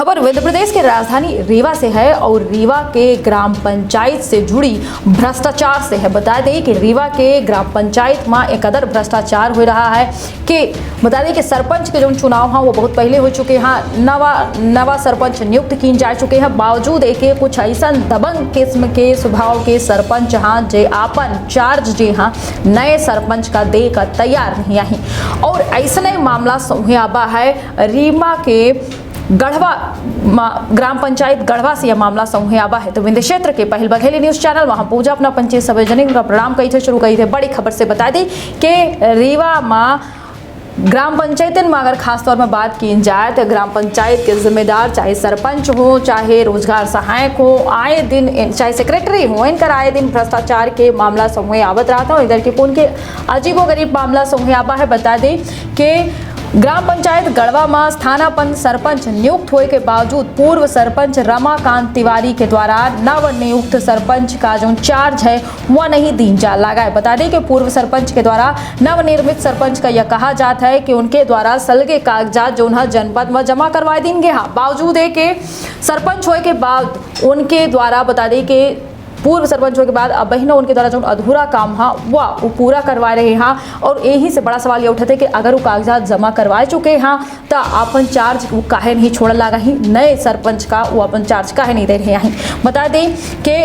खबर मध्य प्रदेश की राजधानी रीवा से है और रीवा के ग्राम पंचायत से जुड़ी भ्रष्टाचार से है। बता दें कि रीवा के ग्राम पंचायत में एक कदर भ्रष्टाचार हो रहा है कि बता दें कि सरपंच के जो चुनाव हैं वो बहुत पहले हो चुके हैं। नवा सरपंच नियुक्त किए जा चुके हैं, बावजूद एक कुछ ऐसा दबंग किस्म के स्वभाव के सरपंच हाँ जे आपन चार्ज जे हाँ नए सरपंच का दे का तैयार नहीं आई। और ऐसा मामला हुआ है रीवा के गढ़वा ग्राम पंचायत गढ़वा से यह मामला समूह आबा है। तो विंध्य क्षेत्र के पहल बघेली न्यूज चैनल वहां पूजा अपना पंचायत सार्वजनिक का प्रणाम कही थे शुरू कही थे। बड़ी खबर से बता दी कि रीवा में ग्राम पंचायत में अगर खास तौर में बात की जाए तो ग्राम पंचायत के जिम्मेदार चाहे सरपंच हो चाहे रोजगार सहायक हो आए दिन चाहे सेक्रेटरी हो इनकर आए दिन भ्रष्टाचार के मामला समूह आवत रहा था। और इधर के उनके अजीबोगरीब मामला समूह आबा है। बता दें कि ग्राम पंचायत गढ़वा में स्थानापन्न सरपंच नियुक्त होने के बावजूद पूर्व सरपंच रमाकांत तिवारी के द्वारा नवनियुक्त सरपंच का जो चार्ज है वह नहीं दी जा लगा है। बता दें कि पूर्व सरपंच के द्वारा नवनिर्मित सरपंच का यह कहा जाता है कि उनके द्वारा सलगे कागजात जो जनपद में जमा करवाए देंगे। हाँ, बावजूद है कि सरपंच होने के बाद उनके द्वारा बता दें कि पूर्व सरपंच के बाद अब बहनों उनके द्वारा जो अधूरा काम है वो पूरा करवा रहे हैं। और यही से बड़ा सवाल ये उठा था कि अगर वो कागजात जमा करवा चुके हैं तो अपन चार्ज वो काहे नहीं छोड़ लगा ही नए सरपंच का वो अपन चार्ज काहे नहीं दे रहे हैं। बता दें कि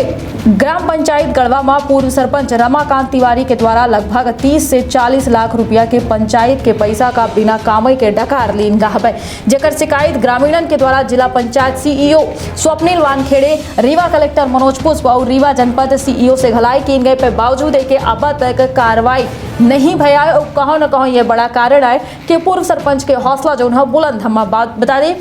ग्राम पंचायत गढ़वा में पूर्व सरपंच रमाकांत तिवारी के द्वारा लगभग 30 से 40 लाख रुपया के पंचायत के पैसा का बिना कामे के डकार लीन गा है, जेकर शिकायत ग्रामीणन के द्वारा जिला पंचायत सीईओ स्वप्निल वानखेड़े, रीवा कलेक्टर मनोज पुष्प और रीवा जनपद सीईओ से घलाई की गए पे बावजूद है कि अब तक कार्रवाई नहीं भया है। और कहो न कहो ये बड़ा कारण है कि पूर्व सरपंच के हौसला जो है बुलंद हम बात बता दें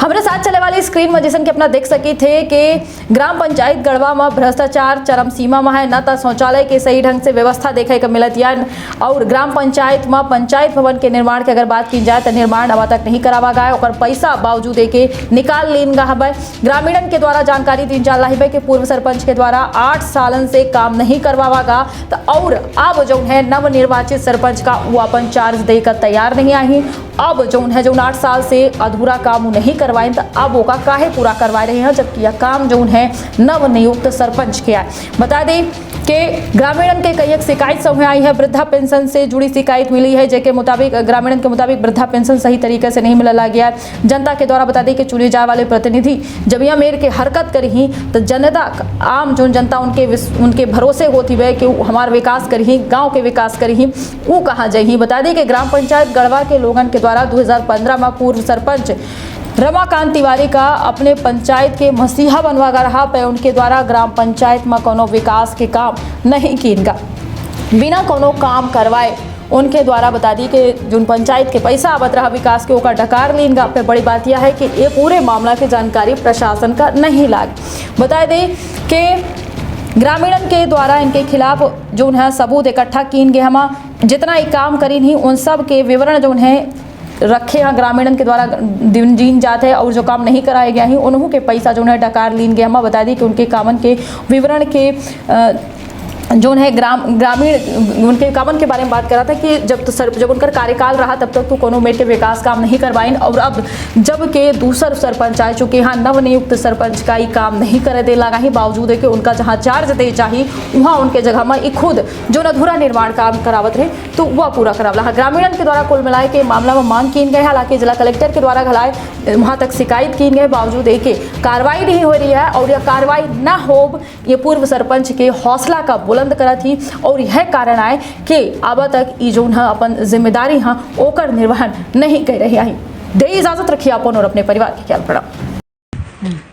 हमारे साथ चले वाली स्क्रीन में जैसे कि अपना देख सकी थे कि ग्राम पंचायत गढ़वा में भ्रष्टाचार चरम सीमा में है। न तो शौचालय के सही ढंग से व्यवस्था देखे को मिलत या और ग्राम पंचायत में पंचायत भवन के निर्माण की अगर बात की जाए तो निर्माण अब तक नहीं करावा गया और पैसा बावजूद के निकाल लीन गा है। ग्रामीणन के द्वारा जानकारी दी जा रही है कि पूर्व सरपंच के द्वारा 8 सालन से काम नहीं करवागा तो और अब जो है नवनिर्वाचित सरपंच का वो अपन चार्ज देकर तैयार नहीं आई। अब जो है 8 साल से अधूरा काम नहीं करवाए तो अब वो का काहे पूरा करवा रहे हैं, जबकि यह काम जो है नवनियुक्त सरपंच के आए। बता दें कि ग्रामीणन के कई एक शिकायत समूह आई है। वृद्धा पेंशन से जुड़ी शिकायत मिली है जेके मुताबिक ग्रामीणन के मुताबिक वृद्धा पेंशन सही तरीके से नहीं मिला गया। जनता के द्वारा बता दें कि चुने जाए वाले प्रतिनिधि जब यह मेर के हरकत करी तो जनता आम जो जनता उनके भरोसे होती है कि हमारा विकास करी गाँव के विकास करी वो कहाँ जाही। बता दें कि ग्राम पंचायत गढ़वा के लोगन के द्वारा 2015 में पूर्व सरपंच रमाकांत तिवारी का अपने पंचायत के मसीहा बनवा रहा पे उनके द्वारा ग्राम पंचायत में कोनो विकास के काम नहीं किनगा बिना कोनो काम करवाए उनके द्वारा बता दी कि जो पंचायत के पैसा आवत रहा विकास के ओका डकार लीनगा पे। बड़ी बात यह है कि ये पूरे मामला की जानकारी प्रशासन का नहीं लाग। बता दें कि ग्रामीणन के द्वारा इनके खिलाफ जो है सबूत इकट्ठा कीन गए हम जितना ही काम करी नहीं उन सब के विवरण जो है रखे हैं ग्रामीणन के द्वारा जीन जाते हैं और जो काम नहीं कराए गए हैं उन्हों के पैसा जो है डकार लीन गया। हम बता दी कि उनके कामन के विवरण के जो है ग्रामीण उनके कामन के बारे में बात करा था कि जब उनका कार्यकाल रहा तब तक तो कोनो मेट के विकास काम नहीं करवाइन और अब जब के दूसर सरपंच आ चुके हैं नवनियुक्त सरपंच का ही काम नहीं करे दे लगा ही बावजूद है कि उनका जहां चार्ज दे चाहिए वहां उनके जगह में खुद जो अधूरा निर्माण काम करावत रहे तो वह पूरा करावला। ग्रामीणन के द्वारा कुल मिलाए के मामला में मांग की गई। हालांकि जिला कलेक्टर के द्वारा घलाए वहां तक शिकायत की गई बावजूद है कि कार्रवाई नहीं हो रही है और यह कार्रवाई न हो ये पूर्व सरपंच के हौसला का बुलंद करा थी और यह कारण है कि अब तक जो अपन जिम्मेदारी हाँ ओकर निर्वहन नहीं कर रहे हैं। दे इजाजत रखिए अपन और अपने परिवार के ख्याल प्रणाम।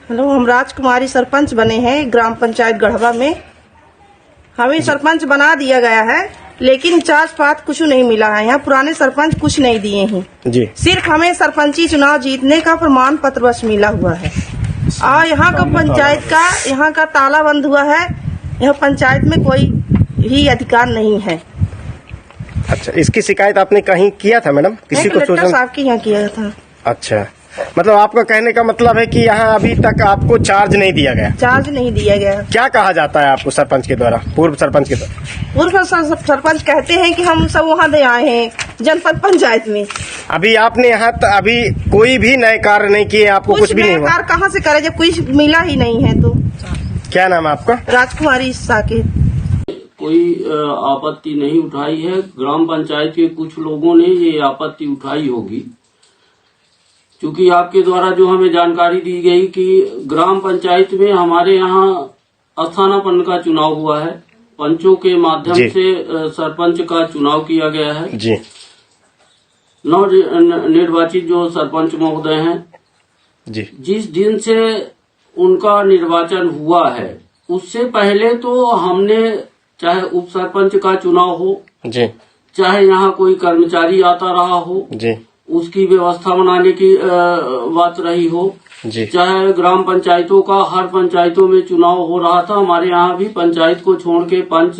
हेलो, हम राजकुमारी सरपंच बने हैं ग्राम पंचायत गढ़वा में। हमें सरपंच बना दिया गया है लेकिन चार्ज पात कुछ नहीं मिला है। यहाँ पुराने सरपंच कुछ नहीं दिए हैं जी। सिर्फ हमें सरपंची चुनाव जीतने का प्रमाण पत्र बस मिला हुआ है और यहाँ का पंचायत का यहाँ का ताला बंद हुआ है। यह पंचायत में कोई भी अधिकार नहीं है। अच्छा, इसकी शिकायत आपने कहीं किया था मैडम? किसी को कलेक्टर साहब के यहाँ किया था। अच्छा, मतलब आपका कहने का मतलब है कि यहाँ अभी तक आपको चार्ज नहीं दिया गया? चार्ज नहीं दिया गया। क्या कहा जाता है आपको सरपंच के द्वारा, पूर्व सरपंच के द्वारा? पूर्व सरपंच कहते हैं कि हम सब वहाँ दे आए हैं जनपद पंचायत में अभी आपने यहाँ अभी कोई भी नए कार्य नहीं किए, आपको कुछ भी नहीं हुआ? कार कहाँ से करे जब कुछ मिला ही नहीं है। तो क्या नाम है आपका? राजकुमारी साकेत। कोई आपत्ति नहीं उठाई है। ग्राम पंचायत के कुछ लोगों ने ये आपत्ति उठाई होगी, क्योंकि आपके द्वारा जो हमें जानकारी दी गई कि ग्राम पंचायत में हमारे यहाँ स्थानापन्न का चुनाव हुआ है, पंचों के माध्यम से सरपंच का चुनाव किया गया है जी। नव निर्वाचित जो सरपंच महोदय हैं जी, जिस दिन से उनका निर्वाचन हुआ है उससे पहले तो हमने चाहे उप सरपंच का चुनाव हो जी, चाहे यहाँ कोई कर्मचारी आता रहा हो जी, उसकी व्यवस्था बनाने की बात रही हो, जी, चाहे ग्राम पंचायतों का हर पंचायतों में चुनाव हो रहा था। हमारे यहाँ भी पंचायत को छोड़ के पंच,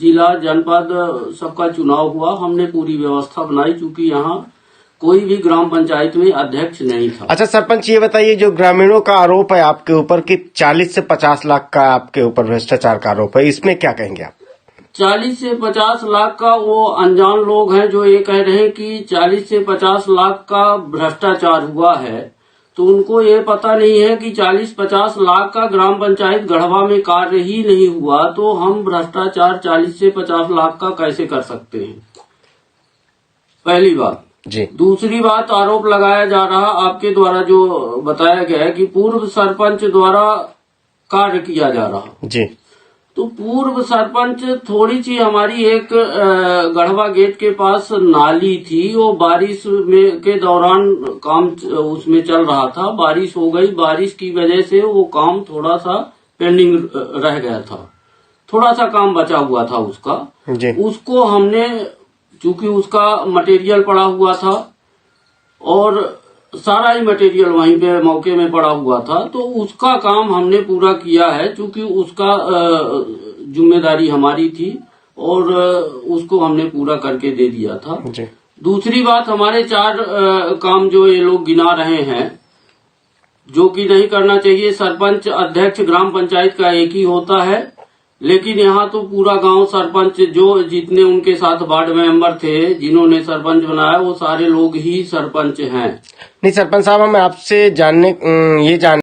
जिला, जनपद सबका चुनाव हुआ। हमने पूरी व्यवस्था बनाई, चूंकि यहाँ कोई भी ग्राम पंचायत में अध्यक्ष नहीं था। अच्छा सरपंच, ये बताइए, जो ग्रामीणों का आरोप है आपके ऊपर कि 40 से 50 लाख का आपके ऊपर भ्रष्टाचार का आरोप है, इसमें क्या कहेंगे आप? 40 से 50 लाख का वो अनजान लोग हैं जो ये कह रहे हैं कि 40 से 50 लाख का भ्रष्टाचार हुआ है, तो उनको ये पता नहीं है कि 40-50 लाख का ग्राम पंचायत गढ़वा में कार्य ही नहीं हुआ, तो हम भ्रष्टाचार 40 से 50 लाख का कैसे कर सकते हैं? पहली बात जी। दूसरी बात, आरोप लगाया जा रहा आपके द्वारा जो बताया गया है कि पूर्व सरपंच द्वारा कार्य किया जा रहा जी। तो पूर्व सरपंच थोड़ी सी हमारी एक गढ़वा गेट के पास नाली थी, वो बारिश में के दौरान काम उसमें चल रहा था। बारिश हो गई, बारिश की वजह से वो काम थोड़ा सा पेंडिंग रह गया था, थोड़ा सा काम बचा हुआ था उसका जी। उसको हमने, चूंकि उसका मटेरियल पड़ा हुआ था और सारा ही मटेरियल वहीं पे मौके में पड़ा हुआ था, तो उसका काम हमने पूरा किया है, चूंकि उसका जिम्मेदारी हमारी थी और उसको हमने पूरा करके दे दिया था जी। दूसरी बात, हमारे 4 काम जो ये लोग गिना रहे हैं जो कि नहीं करना चाहिए। सरपंच अध्यक्ष ग्राम पंचायत का एक ही होता है, लेकिन यहाँ तो पूरा गांव सरपंच, जो जितने उनके साथ वार्ड मेंबर थे जिन्होंने सरपंच बनाया, वो सारे लोग ही सरपंच हैं। नहीं सरपंच साहब, हम आपसे ये जान